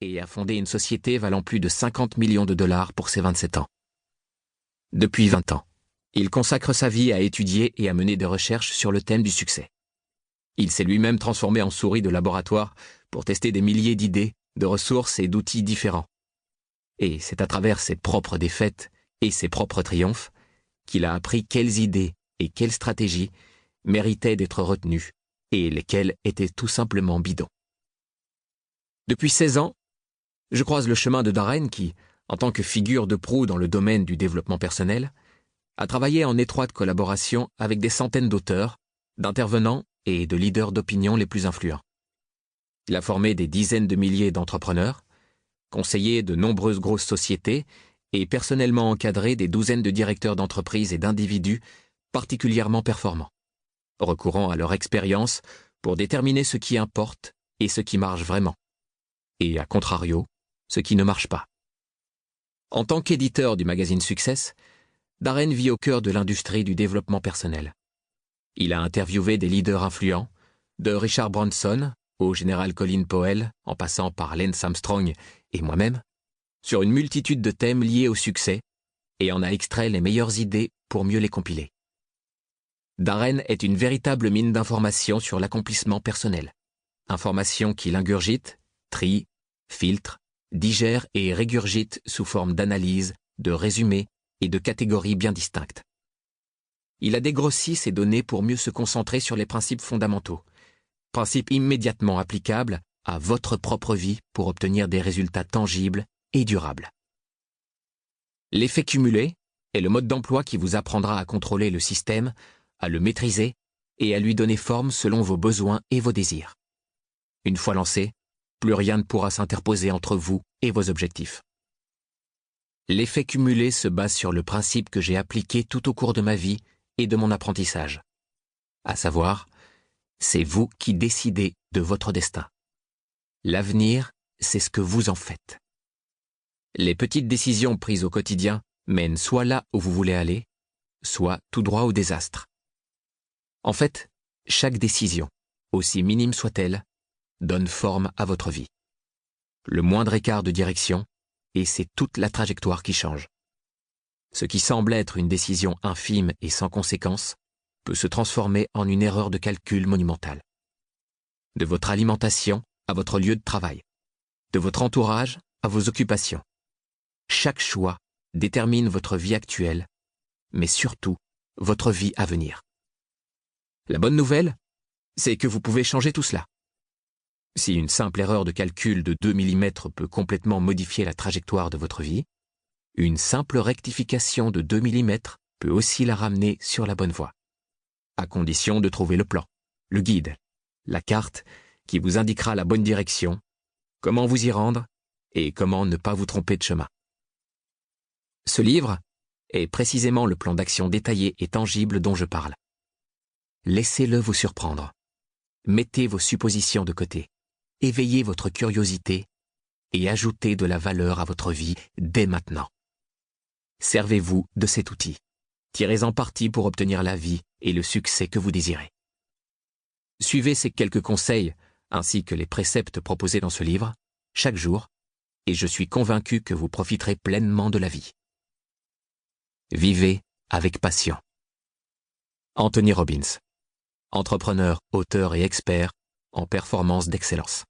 et a fondé une société valant plus de 50 millions de dollars pour ses 27 ans. Depuis 20 ans, il consacre sa vie à étudier et à mener des recherches sur le thème du succès. Il s'est lui-même transformé en souris de laboratoire pour tester des milliers d'idées, de ressources et d'outils différents. Et c'est à travers ses propres défaites et ses propres triomphes qu'il a appris quelles idées et quelles stratégies méritaient d'être retenues et lesquelles étaient tout simplement bidons. Depuis 16 ans, je croise le chemin de Darren qui, en tant que figure de proue dans le domaine du développement personnel, a travaillé en étroite collaboration avec des centaines d'auteurs, d'intervenants et de leaders d'opinion les plus influents. Il a formé des dizaines de milliers d'entrepreneurs, conseillé de nombreuses grosses sociétés et personnellement encadré des douzaines de directeurs d'entreprises et d'individus particulièrement performants, recourant à leur expérience pour déterminer ce qui importe et ce qui marche vraiment, et à contrario, ce qui ne marche pas. En tant qu'éditeur du magazine Success, Darren vit au cœur de l'industrie du développement personnel. Il a interviewé des leaders influents, de Richard Branson au général Colin Powell, en passant par Lance Armstrong et moi-même, sur une multitude de thèmes liés au succès, et en a extrait les meilleures idées pour mieux les compiler. Darren est une véritable mine d'informations sur l'accomplissement personnel. Informations qu'il ingurgite, trie, filtre, digère et régurgite sous forme d'analyse, de résumés et de catégories bien distinctes. Il a dégrossi ces données pour mieux se concentrer sur les principes fondamentaux, principes immédiatement applicables à votre propre vie pour obtenir des résultats tangibles et durables. L'effet cumulé est le mode d'emploi qui vous apprendra à contrôler le système, à le maîtriser et à lui donner forme selon vos besoins et vos désirs. Une fois lancé, plus rien ne pourra s'interposer entre vous et vos objectifs. L'effet cumulé se base sur le principe que j'ai appliqué tout au cours de ma vie et de mon apprentissage. À savoir, c'est vous qui décidez de votre destin. L'avenir, c'est ce que vous en faites. Les petites décisions prises au quotidien mènent soit là où vous voulez aller, soit tout droit au désastre. En fait, chaque décision, aussi minime soit-elle, donne forme à votre vie. Le moindre écart de direction, et c'est toute la trajectoire qui change. Ce qui semble être une décision infime et sans conséquence peut se transformer en une erreur de calcul monumentale. De votre alimentation à votre lieu de travail, de votre entourage à vos occupations. Chaque choix détermine votre vie actuelle, mais surtout votre vie à venir. La bonne nouvelle, c'est que vous pouvez changer tout cela. Si une simple erreur de calcul de 2 mm peut complètement modifier la trajectoire de votre vie, une simple rectification de 2 mm peut aussi la ramener sur la bonne voie, à condition de trouver le plan, le guide, la carte qui vous indiquera la bonne direction, comment vous y rendre et comment ne pas vous tromper de chemin. Ce livre est précisément le plan d'action détaillé et tangible dont je parle. Laissez-le vous surprendre. Mettez vos suppositions de côté. Éveillez votre curiosité et ajoutez de la valeur à votre vie dès maintenant. Servez-vous de cet outil. Tirez-en parti pour obtenir la vie et le succès que vous désirez. Suivez ces quelques conseils ainsi que les préceptes proposés dans ce livre, chaque jour, et je suis convaincu que vous profiterez pleinement de la vie. Vivez avec passion. Anthony Robbins, entrepreneur, auteur et expert en performance d'excellence.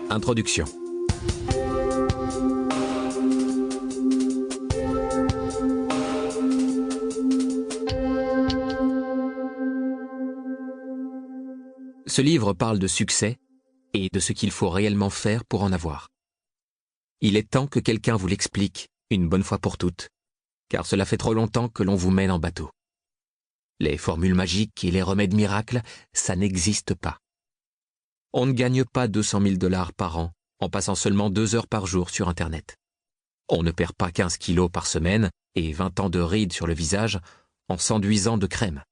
Introduction. Ce livre parle de succès et de ce qu'il faut réellement faire pour en avoir. Il est temps que quelqu'un vous l'explique une bonne fois pour toutes, car cela fait trop longtemps que l'on vous mène en bateau. Les formules magiques et les remèdes miracles, ça n'existe pas. On ne gagne pas 200 000 $ par an en passant seulement 2 heures par jour sur Internet. On ne perd pas 15 kilos par semaine et 20 ans de rides sur le visage en s'enduisant de crème.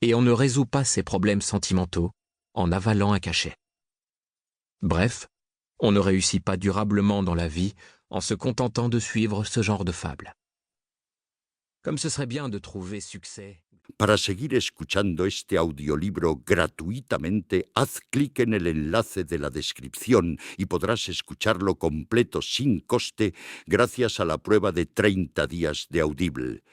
Et on ne résout pas ses problèmes sentimentaux en avalant un cachet. Bref, on ne réussit pas durablement dans la vie en se contentant de suivre ce genre de fable. Comme ce serait bien de trouver succès. Para seguir escuchando este audiolibro gratuitamente, haz clic en el enlace de la descripción y podrás escucharlo completo sin coste gracias a la prueba de 30 días de Audible.